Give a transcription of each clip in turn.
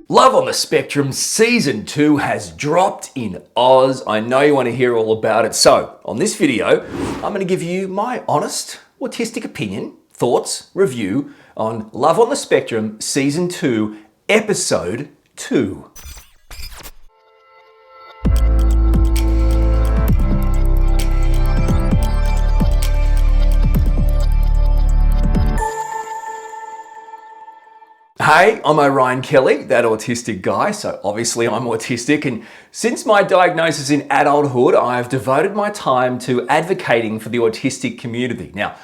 Love on the Spectrum Season 2 has dropped in Oz. I know you want to hear all about it. So, on this video, I'm going to give you my honest, autistic opinion, thoughts, review on Love on the Spectrum Season 2, Episode 2. Hey, I'm Orion Kelly, that autistic guy, so obviously I'm autistic, and since my diagnosis in adulthood, I've devoted my time to advocating for the autistic community. Now,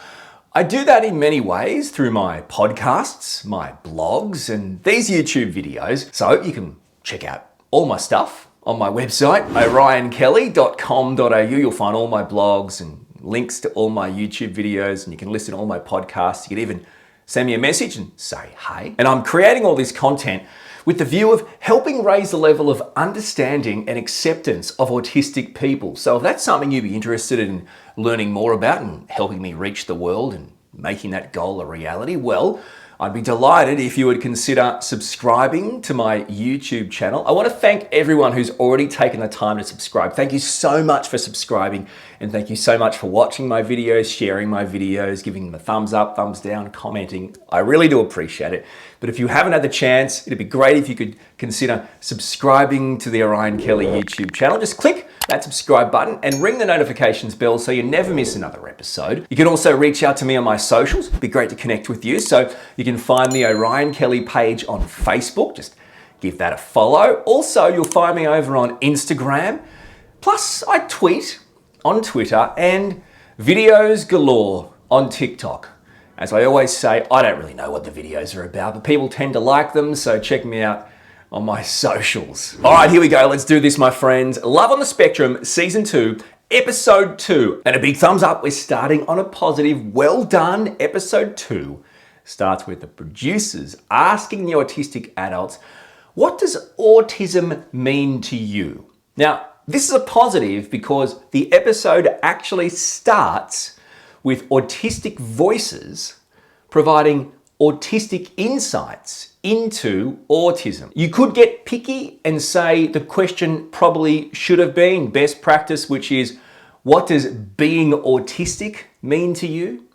I do that in many ways through my podcasts, my blogs, and these YouTube videos, so you can check out all my stuff on my website, orionkelly.com.au. You'll find all my blogs and links to all my YouTube videos, and you can listen to all my podcasts. You can even send me a message and say hey. And I'm creating all this content with the view of helping raise the level of understanding and acceptance of autistic people. So if that's something you'd be interested in learning more about and helping me reach the world and making that goal a reality, well, I'd be delighted if you would consider subscribing to my YouTube channel. I want to thank everyone who's already taken the time to subscribe. Thank you so much for subscribing, and thank you so much for watching my videos, sharing my videos, giving them a thumbs up, thumbs down, commenting. I really do appreciate it. But if you haven't had the chance, it'd be great if you could consider subscribing to the Orion Kelly YouTube channel. Just click that subscribe button and ring the notifications bell so you never miss another episode. You can also reach out to me on my socials. It'd be great to connect with you. So you can find the Orion Kelly page on Facebook. Just give that a follow. Also, you'll find me over on Instagram. Plus, I tweet on Twitter and videos galore on TikTok. As I always say, I don't really know what the videos are about, but people tend to like them, so check me out on my socials. All right, here we go. Let's do this, my friends. Love on the Spectrum, Season 2, Episode 2. And a big thumbs up. We're starting on a positive. Well done. Episode 2 starts with the producers asking the autistic adults, what does autism mean to you? Now, this is a positive because the episode actually starts with autistic voices providing autistic insights into autism. You could get picky and say the question probably should have been best practice, which is, what does being autistic mean to you?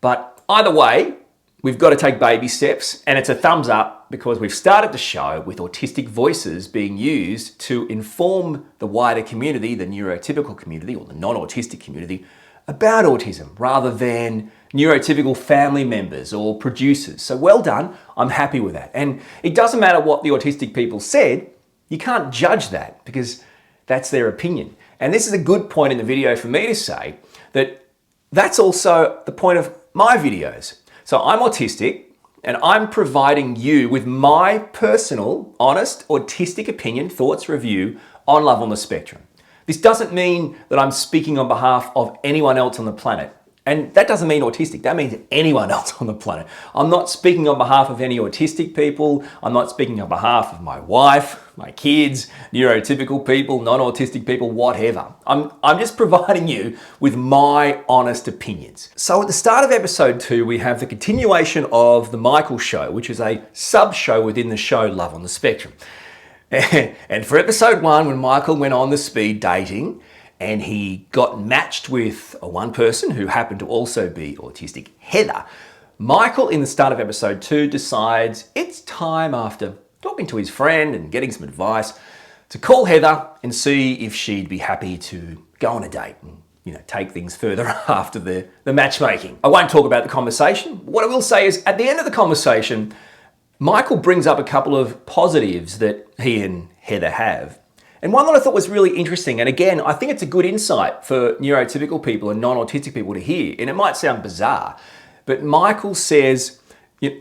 But either way, we've got to take baby steps, and it's a thumbs up because we've started the show with autistic voices being used to inform the wider community, the neurotypical community or the non-autistic community, about autism rather than neurotypical family members or producers. So well done, I'm happy with that. And it doesn't matter what the autistic people said, you can't judge that because that's their opinion. And this is a good point in the video for me to say that that's also the point of my videos. So I'm autistic and I'm providing you with my personal, honest, autistic opinion, thoughts, review on Love on the Spectrum. This doesn't mean that I'm speaking on behalf of anyone else on the planet. And that doesn't mean autistic, that means anyone else on the planet. I'm not speaking on behalf of any autistic people. I'm not speaking on behalf of my wife, my kids, neurotypical people, non-autistic people, whatever. I'm just providing you with my honest opinions. So at the start of episode 2, we have the continuation of The Michael Show, which is a sub-show within the show Love on the Spectrum. And for episode 1, when Michael went on the speed dating and he got matched with one person who happened to also be autistic, Heather, Michael in the start of episode 2 decides it's time, after talking to his friend and getting some advice, to call Heather and see if she'd be happy to go on a date and take things further after the matchmaking. I won't talk about the conversation. What I will say is at the end of the conversation, Michael brings up a couple of positives that he and Heather have. And one that I thought was really interesting, and again, I think it's a good insight for neurotypical people and non-autistic people to hear, and it might sound bizarre, but Michael says,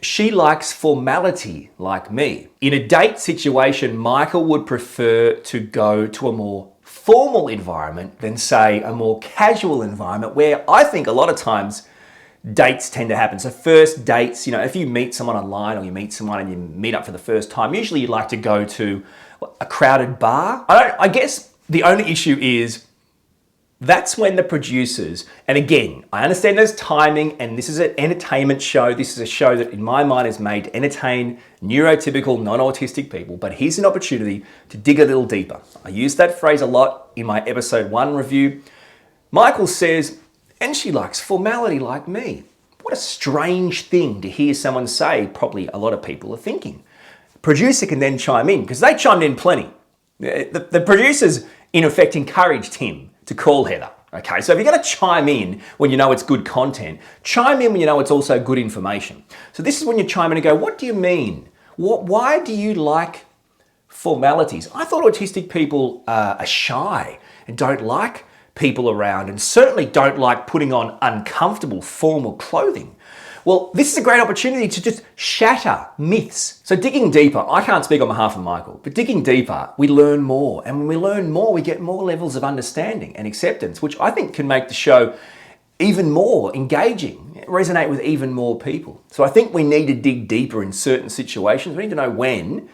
she likes formality like me. In a date situation, Michael would prefer to go to a more formal environment than, say, a more casual environment where I think a lot of times dates tend to happen. So first dates, if you meet someone online or you meet someone and you meet up for the first time, usually you'd like to go to a crowded bar. I guess the only issue is That's when the producers, and again, I understand there's timing and this is an entertainment show. This is a show that in my mind is made to entertain neurotypical, non-autistic people, but here's an opportunity to dig a little deeper. I use that phrase a lot in my episode 1 review. Michael says, and she likes formality like me. What a strange thing to hear someone say, probably a lot of people are thinking. Producer can then chime in, because they chimed in plenty. The producers, in effect, encouraged him to call Heather. Okay, so if you're going to chime in when you know it's good content, chime in when you know it's also good information. So this is when you chime in and go, what do you mean? Why do you like formalities? I thought autistic people are shy and don't like people around and certainly don't like putting on uncomfortable formal clothing. Well, this is a great opportunity to just shatter myths. So digging deeper, I can't speak on behalf of Michael, but digging deeper, we learn more. And when we learn more, we get more levels of understanding and acceptance, which I think can make the show even more engaging, resonate with even more people. So I think we need to dig deeper in certain situations. We need to know when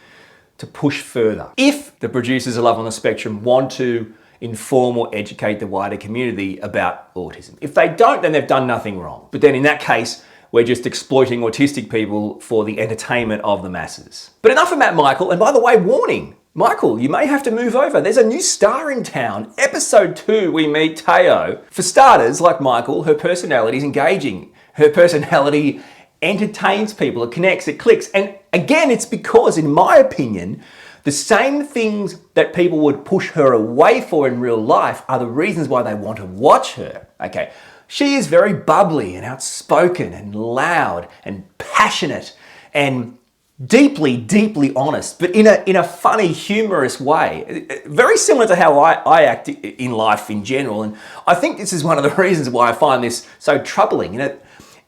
to push further. If the producers of Love on the Spectrum want to inform or educate the wider community about autism. If they don't, then they've done nothing wrong. But then in that case, we're just exploiting autistic people for the entertainment of the masses. But enough about Michael, and by the way, warning, Michael, you may have to move over. There's a new star in town. Episode 2, we meet Teo. For starters, like Michael, her personality is engaging. Her personality entertains people, it connects, it clicks. And again, it's because, in my opinion, the same things that people would push her away for in real life are the reasons why they want to watch her. Okay. She is very bubbly and outspoken and loud and passionate and deeply, deeply honest, but in a funny, humorous way. Very similar to how I act in life in general. And I think this is one of the reasons why I find this so troubling. You know,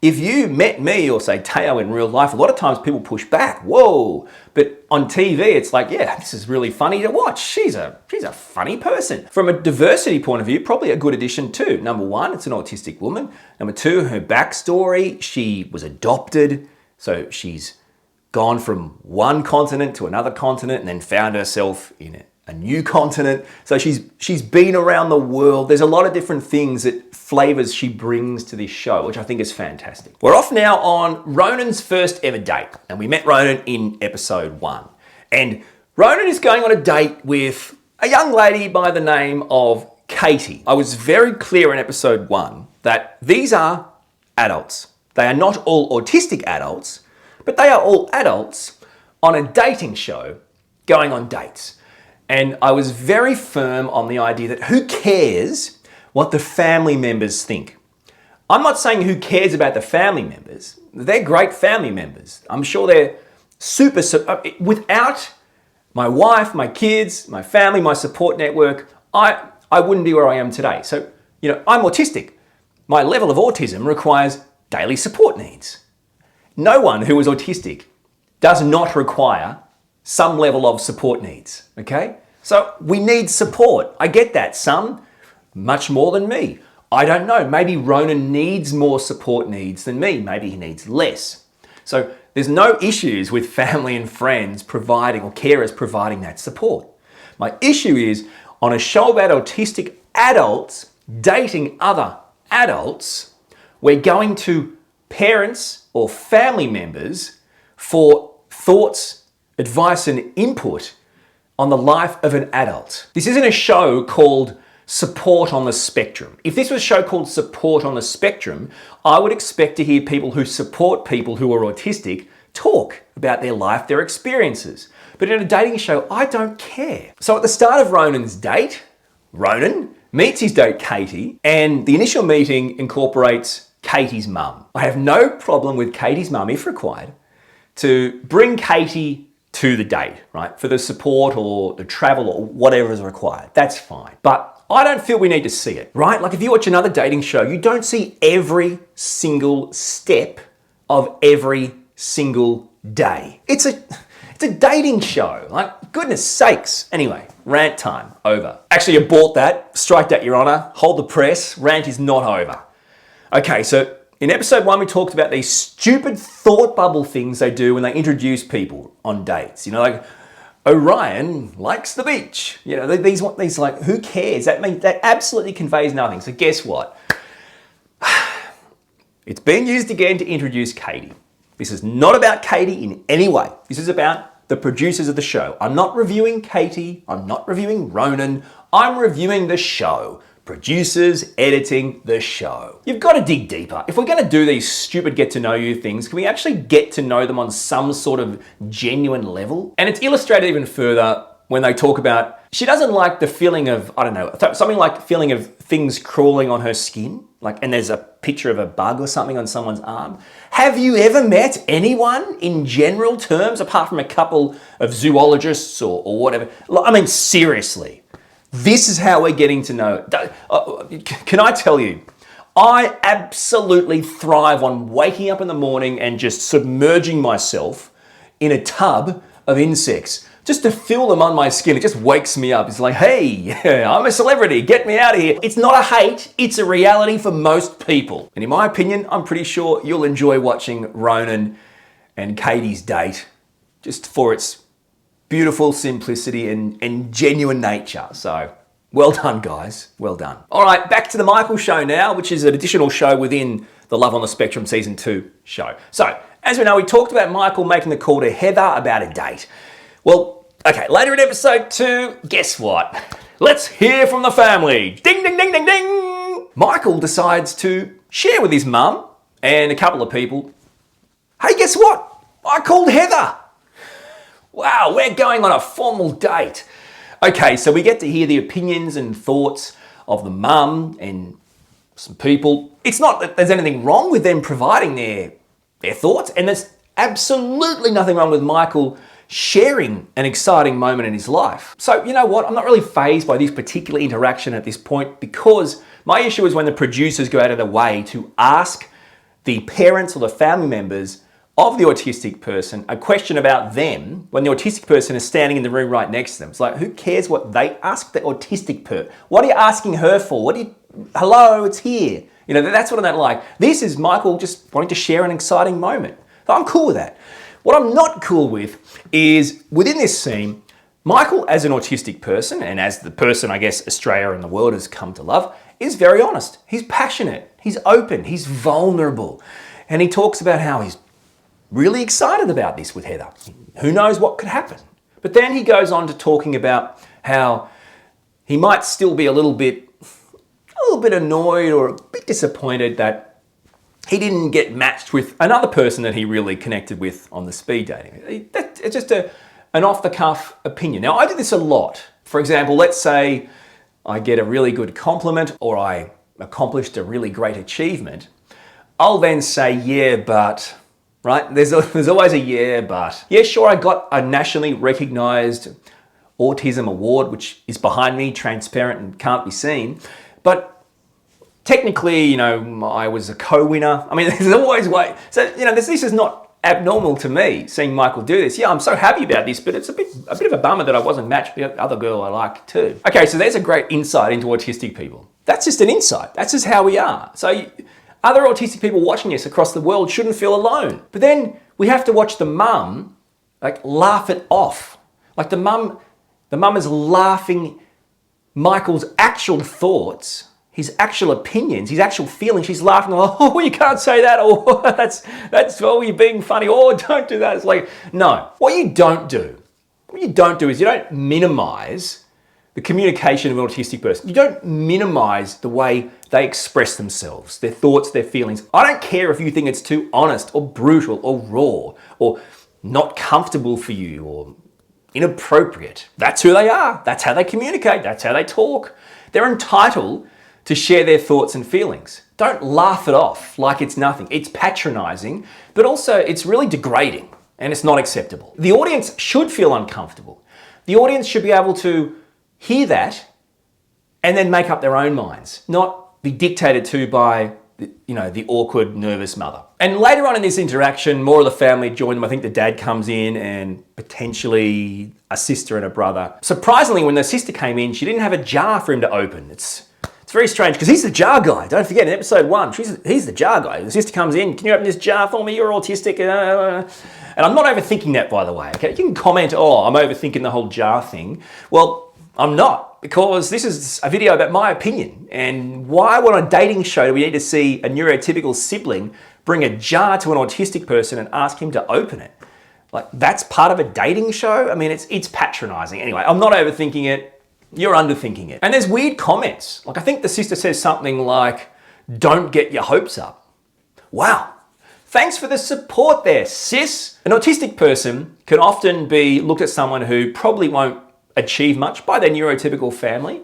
if you met me or say Teo in real life, a lot of times people push back. Whoa. But on TV, it's like, yeah, this is really funny to watch. She's a funny person. From a diversity point of view, probably a good addition too. Number 1, it's an autistic woman. Number 2, her backstory, she was adopted. So she's gone from one continent to another continent and then found herself in a new continent. So she's been around the world. There's a lot of different things flavors she brings to this show, which I think is fantastic. We're off now on Ronan's first ever date. And we met Ronan in episode 1. And Ronan is going on a date with a young lady by the name of Katie. I was very clear in episode 1 that these are adults. They are not all autistic adults, but they are all adults on a dating show going on dates. And I was very firm on the idea that who cares what the family members think? I'm not saying who cares about the family members. They're great family members. I'm sure they're super, without my wife, my kids, my family, my support network, I wouldn't be where I am today. So, you know, I'm autistic. My level of autism requires daily support needs. No one who is autistic does not require some level of support needs, okay? So we need support. I get that. Some much more than me. I don't know. Maybe Ronan needs more support needs than me. Maybe he needs less. So there's no issues with family and friends providing or carers providing that support. My issue is on a show about autistic adults dating other adults, we're going to parents or family members for thoughts, advice and input on the life of an adult. This isn't a show called Support on the Spectrum. If this was a show called Support on the Spectrum, I would expect to hear people who support people who are autistic talk about their life, their experiences. But in a dating show, I don't care. So at the start of Ronan's date, Ronan meets his date Katie, and the initial meeting incorporates Katie's mum. I have no problem with Katie's mum, if required, to bring Katie to the date, right? For the support or the travel or whatever is required. That's fine. But I don't feel we need to see it, right? Like if you watch another dating show, you don't see every single step of every single day. It's a dating show. Like, goodness sakes. Anyway, rant time, over. Actually, abort that. Strike that, Your Honor. Hold the press. Rant is not over. Okay, so in episode 1, we talked about these stupid thought bubble things they do when they introduce people on dates. You know, like, Orion likes the beach. You know, these like, who cares? That absolutely conveys nothing. So guess what? It's being used again to introduce Katie. This is not about Katie in any way. This is about the producers of the show. I'm not reviewing Katie. I'm not reviewing Ronan. I'm reviewing the show. Producers editing the show. You've got to dig deeper. If we're going to do these stupid get to know you things, can we actually get to know them on some sort of genuine level? And it's illustrated even further when they talk about, she doesn't like the feeling of, I don't know, something like feeling of things crawling on her skin. Like, and there's a picture of a bug or something on someone's arm. Have you ever met anyone in general terms, apart from a couple of zoologists or whatever? I mean, seriously. This is how we're getting to know. Can I tell you, I absolutely thrive on waking up in the morning and just submerging myself in a tub of insects just to feel them on my skin. It just wakes me up. It's like, hey, I'm a celebrity. Get me out of here. It's not a hate. It's a reality for most people. And in my opinion, I'm pretty sure you'll enjoy watching Ronan and Katie's date just for its beautiful simplicity and genuine nature. So well done, guys. Well done. All right, back to the Michael show now, which is an additional show within the Love on the Spectrum Season 2 show. So, as we know, we talked about Michael making the call to Heather about a date. Well, okay, later in episode 2, guess what? Let's hear from the family. Ding, ding, ding, ding, ding. Michael decides to share with his mum and a couple of people, hey, guess what? I called Heather. Wow, we're going on a formal date. Okay, so we get to hear the opinions and thoughts of the mum and some people. It's not that there's anything wrong with them providing their thoughts, and there's absolutely nothing wrong with Michael sharing an exciting moment in his life. So you know what? I'm not really fazed by this particular interaction at this point, because my issue is when the producers go out of their way to ask the parents or the family members of the autistic person a question about them when the autistic person is standing in the room right next to them. It's like, who cares what they ask the autistic person? What are you asking her for? Hello, it's here. You know, that's what I'm not like. This is Michael just wanting to share an exciting moment. So I'm cool with that. What I'm not cool with is within this scene, Michael as an autistic person, and as the person I guess Australia and the world has come to love, is very honest. He's passionate, he's open, he's vulnerable. And he talks about how he's really excited about this with Heather. Who knows what could happen? But then he goes on to talking about how he might still be a little bit annoyed or a bit disappointed that he didn't get matched with another person that he really connected with on the speed dating. It's just an off-the-cuff opinion. Now, I do this a lot. For example, let's say I get a really good compliment or I accomplished a really great achievement. I'll then say, yeah, but... right? There's always a yeah, but. Yeah, sure, I got a nationally recognized autism award, which is behind me, transparent and can't be seen. But technically, you know, I was a co-winner. I mean, there's always way. So, you know, this is not abnormal to me, seeing Michael do this. Yeah, I'm so happy about this, but it's a bit of a bummer that I wasn't matched with the other girl I like too. Okay, so there's a great insight into autistic people. That's just an insight. That's just how we are. So other autistic people watching this across the world shouldn't feel alone. But then we have to watch the mum like laugh it off. Like the mum is laughing Michael's actual thoughts, his actual opinions, his actual feelings. She's laughing, oh, you can't say that, or that's oh, you're being funny, or don't do that. It's like, no. What you don't do is you don't minimize the communication of an autistic person. You don't minimize the way they express themselves, their thoughts, their feelings. I don't care if you think it's too honest or brutal or raw or not comfortable for you or inappropriate. That's who they are. That's how they communicate. That's how they talk. They're entitled to share their thoughts and feelings. Don't laugh it off like it's nothing. It's patronizing, but also it's really degrading and it's not acceptable. The audience should feel uncomfortable. The audience should be able to hear that and then make up their own minds, not be dictated to by the awkward, nervous mother. And later on in this interaction, more of the family join them. I think the dad comes in and potentially a sister and a brother. Surprisingly, when the sister came in, she didn't have a jar for him to open. It's very strange because he's the jar guy. Don't forget, in episode 1, he's the jar guy. The sister comes in, can you open this jar for me? You're autistic. And I'm not overthinking that, by the way, okay? You can comment, oh, I'm overthinking the whole jar thing. Well, I'm not, because this is a video about my opinion. And why, on a dating show, do we need to see a neurotypical sibling bring a jar to an autistic person and ask him to open it? Like, that's part of a dating show? I mean, it's patronizing. Anyway, I'm not overthinking it. You're underthinking it. And there's weird comments. Like, I think the sister says something like, don't get your hopes up. Wow. Thanks for the support there, sis. An autistic person can often be looked at someone who probably won't achieve much by their neurotypical family,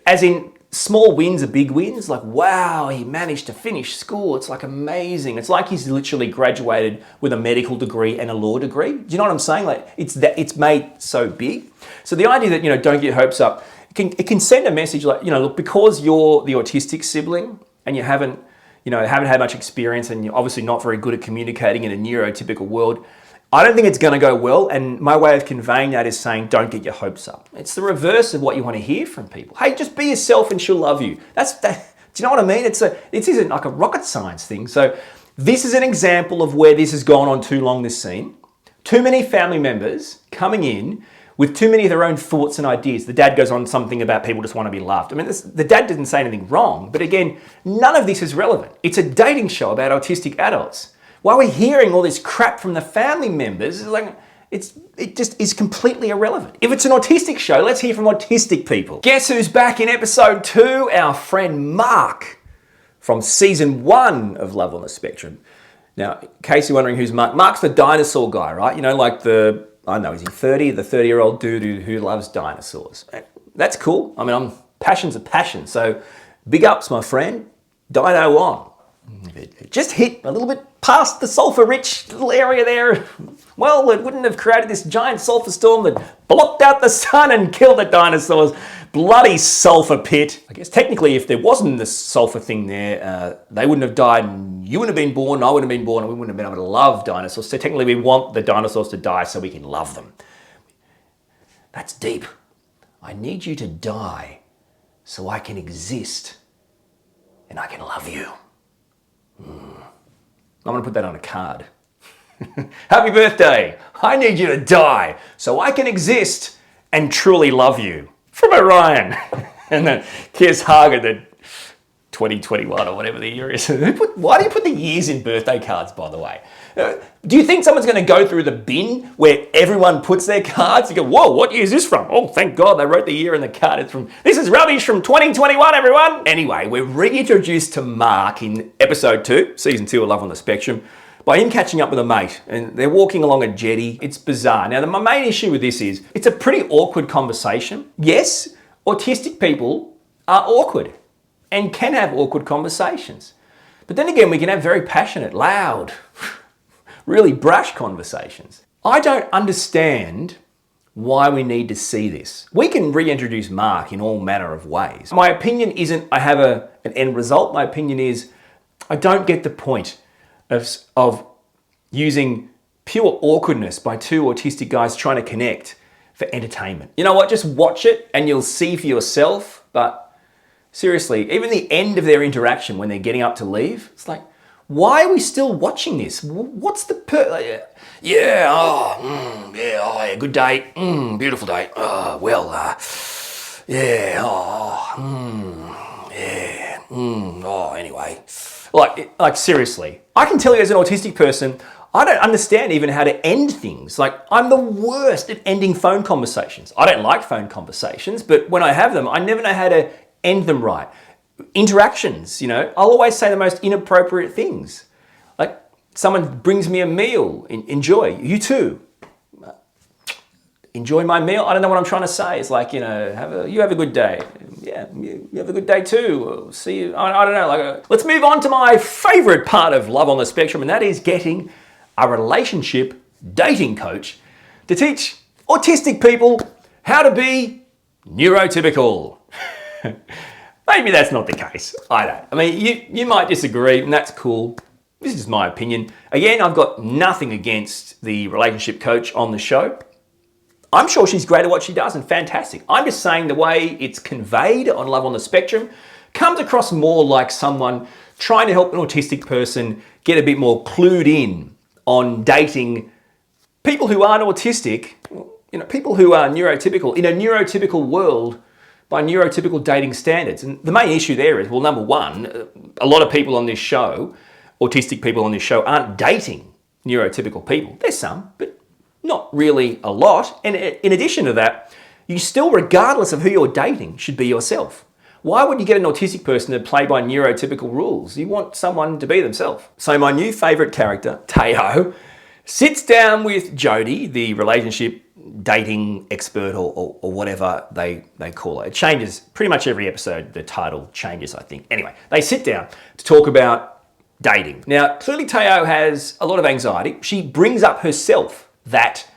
as in small wins are big wins. Like, wow, he managed to finish school. It's like amazing. It's like he's literally graduated with a medical degree and a law degree. Do you know what I'm saying? Like, it's made so big. So the idea that, don't get your hopes up, it can send a message like, look, because you're the autistic sibling and you haven't had much experience and you're obviously not very good at communicating in a neurotypical world, I don't think it's going to go well, and my way of conveying that is saying, don't get your hopes up. It's the reverse of what you want to hear from people. Hey, just be yourself and she'll love you. Do you know what I mean? It isn't like a rocket science thing. So this is an example of where this has gone on too long, this scene. Too many family members coming in with too many of their own thoughts and ideas. The dad goes on something about people just want to be loved. I mean, the dad didn't say anything wrong, but again, none of this is relevant. It's a dating show about autistic adults. Why we're hearing all this crap from the family members, it just is completely irrelevant. If it's an autistic show, let's hear from autistic people. Guess who's back in episode 2? Our friend Mark from season 1 of Love on the Spectrum. Now, in case you're wondering who's Mark, Mark's the dinosaur guy, right? Like is he 30? The 30-year-old dude who loves dinosaurs. That's cool. I mean, passion's a passion. So big ups, my friend. Dino on. Just hit a little bit past the sulfur-rich little area there. Well, it wouldn't have created this giant sulfur storm that blocked out the sun and killed the dinosaurs. Bloody sulfur pit. I guess technically if there wasn't this sulfur thing there, they wouldn't have died and you wouldn't have been born, I wouldn't have been born, and we wouldn't have been able to love dinosaurs. So technically we want the dinosaurs to die so we can love them. That's deep. I need you to die so I can exist and I can love you. I'm going to put that on a card. Happy birthday. I need you to die so I can exist and truly love you. From Orion. And then here's Hagen, the 2021 or whatever the year is. Why do you put the years in birthday cards, by the way? Do you think someone's going to go through the bin where everyone puts their cards? You go, whoa, what year is this from? Oh, thank God they wrote the year in the card. This is rubbish from 2021, everyone. Anyway, we're reintroduced to Mark in episode 2, season 2 of Love on the Spectrum, by him catching up with a mate, and they're walking along a jetty. It's bizarre. Now, my main issue with this is it's a pretty awkward conversation. Yes, autistic people are awkward and can have awkward conversations. But then again, we can have very passionate, loud, really brash conversations. I don't understand why we need to see this. We can reintroduce Mark in all manner of ways. My opinion isn't I have an end result. My opinion is I don't get the point of using pure awkwardness by two autistic guys trying to connect for entertainment. You know what? Just watch it and you'll see for yourself. But seriously, even the end of their interaction when they're getting up to leave, it's like, why are we still watching this? What's the yeah, good date, beautiful date. Anyway. Like seriously, I can tell you as an autistic person, I don't understand even how to end things. Like, I'm the worst at ending phone conversations. I don't like phone conversations, but when I have them, I never know how to end them right. Interactions, I'll always say the most inappropriate things. Like, someone brings me a meal, enjoy, you too. Enjoy my meal. I don't know what I'm trying to say. It's like, you have a good day. Yeah, you have a good day too. See you. I don't know. Let's move on to my favorite part of Love on the Spectrum, and that is getting a relationship dating coach to teach autistic people how to be neurotypical. Maybe that's not the case. I don't. I mean, you might disagree, and that's cool. This is my opinion. Again, I've got nothing against the relationship coach on the show. I'm sure she's great at what she does and fantastic. I'm just saying the way it's conveyed on Love on the Spectrum comes across more like someone trying to help an autistic person get a bit more clued in on dating people who aren't autistic, people who are neurotypical, in a neurotypical world, by neurotypical dating standards. And the main issue there is, well, number one, a lot of people on this show, autistic people on this show, aren't dating neurotypical people. There's some, but not really a lot. And in addition to that, you still, regardless of who you're dating, should be yourself. Why would you get an autistic person to play by neurotypical rules? You want someone to be themselves. So my new favourite character, Teo, sits down with Jody, the relationship dating expert or whatever they call it. It changes pretty much every episode. The title changes, I think. Anyway, they sit down to talk about dating. Now, clearly Teo has a lot of anxiety. She brings up herself that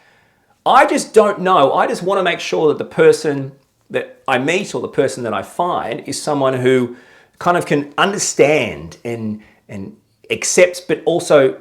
I just don't know. I just want to make sure that the person that I meet or the person that I find is someone who kind of can understand and accepts, but also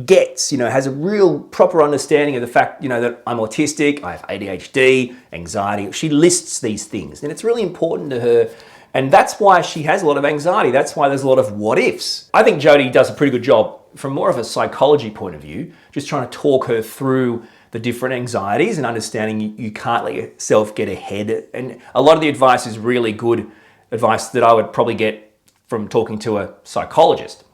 gets, has a real proper understanding of the fact, that I'm autistic, I have ADHD, anxiety. She lists these things and it's really important to her. And that's why she has a lot of anxiety. That's why there's a lot of what ifs. I think Jody does a pretty good job from more of a psychology point of view, just trying to talk her through the different anxieties and understanding you can't let yourself get ahead. And a lot of the advice is really good advice that I would probably get from talking to a psychologist.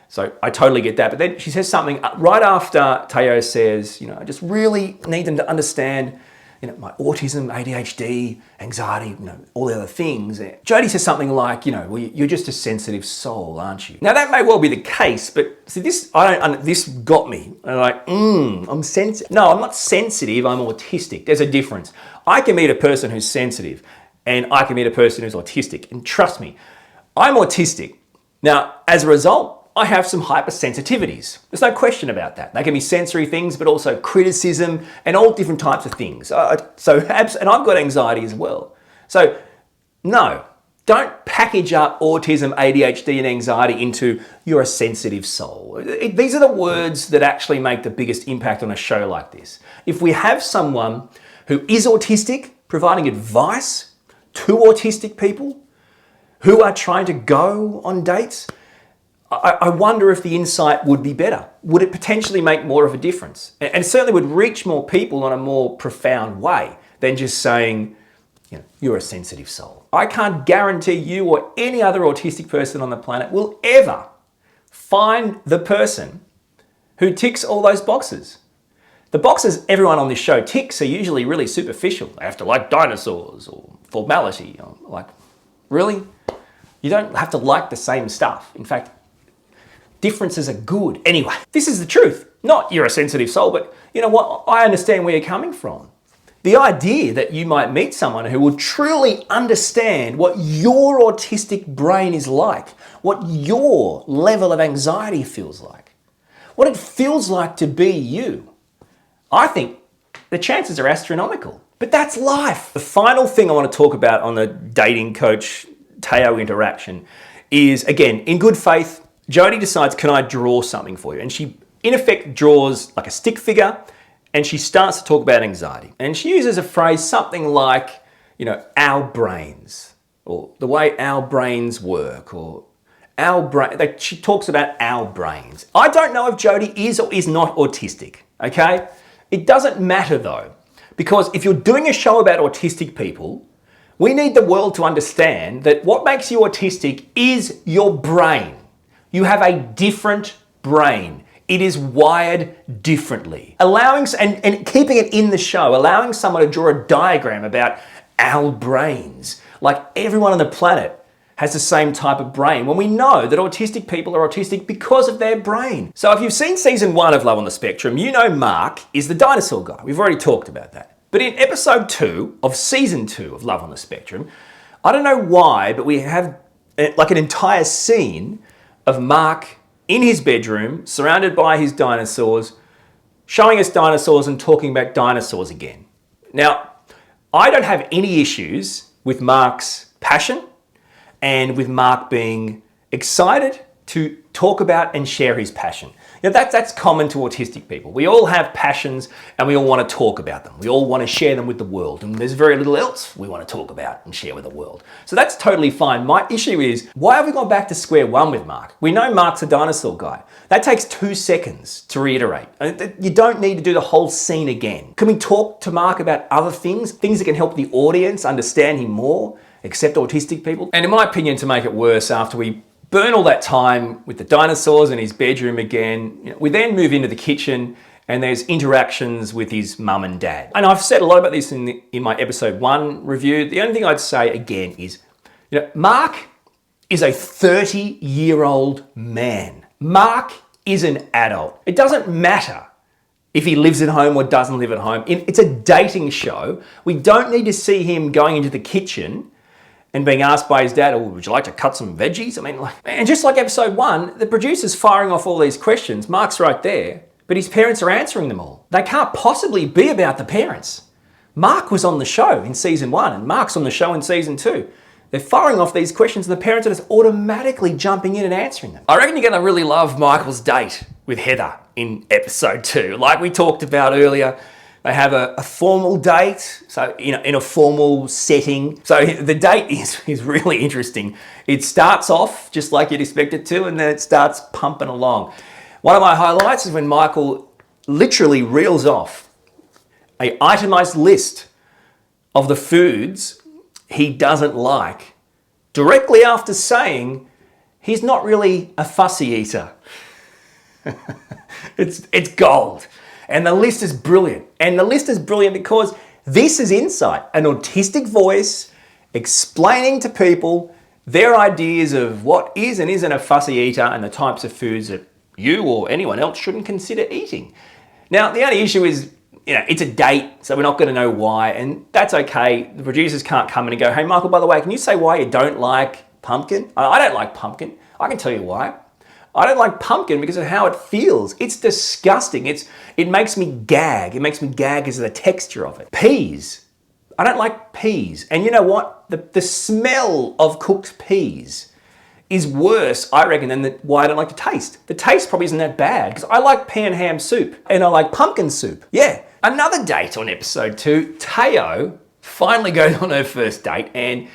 So I totally get that. But then she says something right after Teo says, I just really need them to understand, my autism, ADHD, anxiety, all the other things. Jody says something like, well, you're just a sensitive soul, aren't you? Now that may well be the case, but see, this got me. I'm like, I'm sensitive. No, I'm not sensitive, I'm autistic. There's a difference. I can meet a person who's sensitive and I can meet a person who's autistic. And trust me, I'm autistic. Now, as a result, I have some hypersensitivities. There's no question about that. They can be sensory things, but also criticism and all different types of things. And I've got anxiety as well. So no, don't package up autism, ADHD and anxiety into you're a sensitive soul. These are the words that actually make the biggest impact on a show like this. If we have someone who is autistic providing advice to autistic people who are trying to go on dates, I wonder if the insight would be better. Would it potentially make more of a difference? And certainly would reach more people in a more profound way than just saying, you're a sensitive soul. I can't guarantee you or any other autistic person on the planet will ever find the person who ticks all those boxes. The boxes everyone on this show ticks are usually really superficial. They have to like dinosaurs or formality. Like, really? You don't have to like the same stuff. In fact, differences are good. Anyway, this is the truth. Not you're a sensitive soul, but you know what? I understand where you're coming from. The idea that you might meet someone who will truly understand what your autistic brain is like, what your level of anxiety feels like, what it feels like to be you. I think the chances are astronomical, but that's life. The final thing I want to talk about on the dating coach Teo interaction is, again, in good faith, Jody decides, can I draw something for you? And she, in effect, draws like a stick figure and she starts to talk about anxiety. And she uses a phrase, something like, our brains, or the way our brains work, or our brain. She talks about our brains. I don't know if Jody is or is not autistic, okay? It doesn't matter though, because if you're doing a show about autistic people, we need the world to understand that what makes you autistic is your brain. You have a different brain. It is wired differently. Allowing, and keeping it in the show, allowing someone to draw a diagram about our brains, like everyone on the planet has the same type of brain, when we know that autistic people are autistic because of their brain. So if you've seen season 1 of Love on the Spectrum, Mark is the dinosaur guy. We've already talked about that. But in episode 2 of season 2 of Love on the Spectrum, I don't know why, but we have like an entire scene of Mark in his bedroom, surrounded by his dinosaurs, showing us dinosaurs and talking about dinosaurs again. Now, I don't have any issues with Mark's passion and with Mark being excited to talk about and share his passion. That's common to autistic people. We all have passions and we all want to talk about them. We all want to share them with the world, and there's very little else we want to talk about and share with the world. So that's totally fine. My issue is, why have we gone back to square one with Mark? We know Mark's a dinosaur guy. That takes 2 seconds to reiterate. You don't need to do the whole scene again. Can we talk to Mark about other things that can help the audience understand him more, except autistic people? And in my opinion, to make it worse, after we burn all that time with the dinosaurs in his bedroom again, we then move into the kitchen and there's interactions with his mum and dad. And I've said a lot about this in my episode 1 review. The only thing I'd say again is, Mark is a 30-year-old man. Mark is an adult. It doesn't matter if he lives at home or doesn't live at home. It's a dating show. We don't need to see him going into the kitchen and being asked by his dad, would you like to cut some veggies? And just like episode 1, the producer's firing off all these questions. Mark's right there, but his parents are answering them all. They can't possibly be about the parents. Mark was on the show in season 1 and Mark's on the show in season 2. They're firing off these questions and the parents are just automatically jumping in and answering them. I reckon you're gonna really love Michael's date with Heather in episode 2. Like we talked about earlier, they have a formal date, so in a formal setting. So the date is really interesting. It starts off just like you'd expect it to, and then it starts pumping along. One of my highlights is when Michael literally reels off an itemized list of the foods he doesn't like, directly after saying he's not really a fussy eater. It's gold. And the list is brilliant. And the list is brilliant because this is insight, an autistic voice explaining to people their ideas of what is and isn't a fussy eater and the types of foods that you or anyone else shouldn't consider eating. Now, the only issue is, it's a date, so we're not going to know why, and that's okay. The producers can't come in and go, hey, Michael, by the way, can you say why you don't like pumpkin? I don't like pumpkin. I can tell you why. I don't like pumpkin because of how it feels. It's disgusting. It makes me gag. It makes me gag because of the texture of it. Peas. I don't like peas. And you know what? The smell of cooked peas is worse, I reckon, than why I don't like the taste. The taste probably isn't that bad because I like pan ham soup and I like pumpkin soup. Yeah. Another date on episode 2, Teo finally goes on her first date and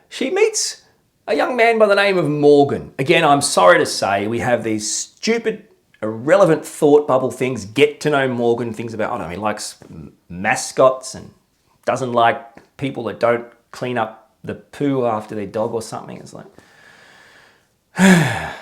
she meets a young man by the name of Morgan. Again, I'm sorry to say we have these stupid, irrelevant thought bubble things. Get to know Morgan, things about, he likes mascots and doesn't like people that don't clean up the poo after their dog or something. It's like, I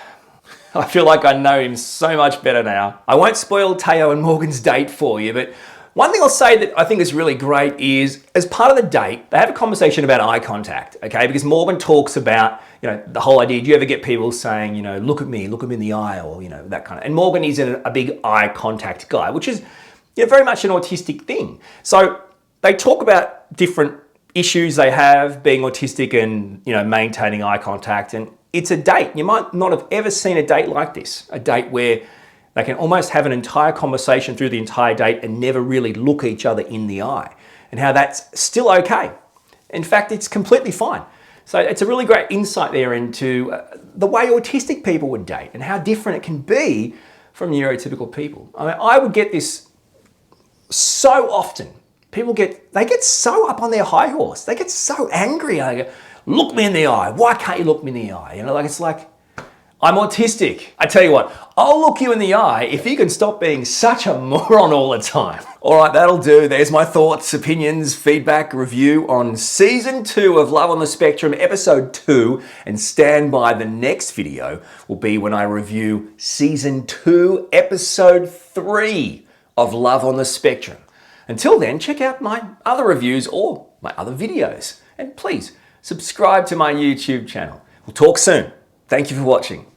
feel like I know him so much better now. I won't spoil Teo and Morgan's date for you, but one thing I'll say that I think is really great is, as part of the date, they have a conversation about eye contact, okay? Because Morgan talks about, the whole idea, do you ever get people saying, look at me in the eye, or, that kind of, and Morgan is a big eye contact guy, which is, very much an autistic thing. So they talk about different issues they have being autistic and, maintaining eye contact, and it's a date. You might not have ever seen a date like this, a date where they can almost have an entire conversation through the entire date and never really look each other in the eye, and how that's still okay. In fact, it's completely fine. So it's a really great insight there into the way autistic people would date and how different it can be from neurotypical people. I would get this so often. They get so up on their high horse. They get so angry. They go, look me in the eye. Why can't you look me in the eye? It's like, I'm autistic. I tell you what, I'll look you in the eye if you can stop being such a moron all the time. All right, that'll do. There's my thoughts, opinions, feedback, review on season 2 of Love on the Spectrum, episode 2. And stand by, the next video will be when I review season 2, episode 3 of Love on the Spectrum. Until then, check out my other reviews or my other videos. And please subscribe to my YouTube channel. We'll talk soon. Thank you for watching.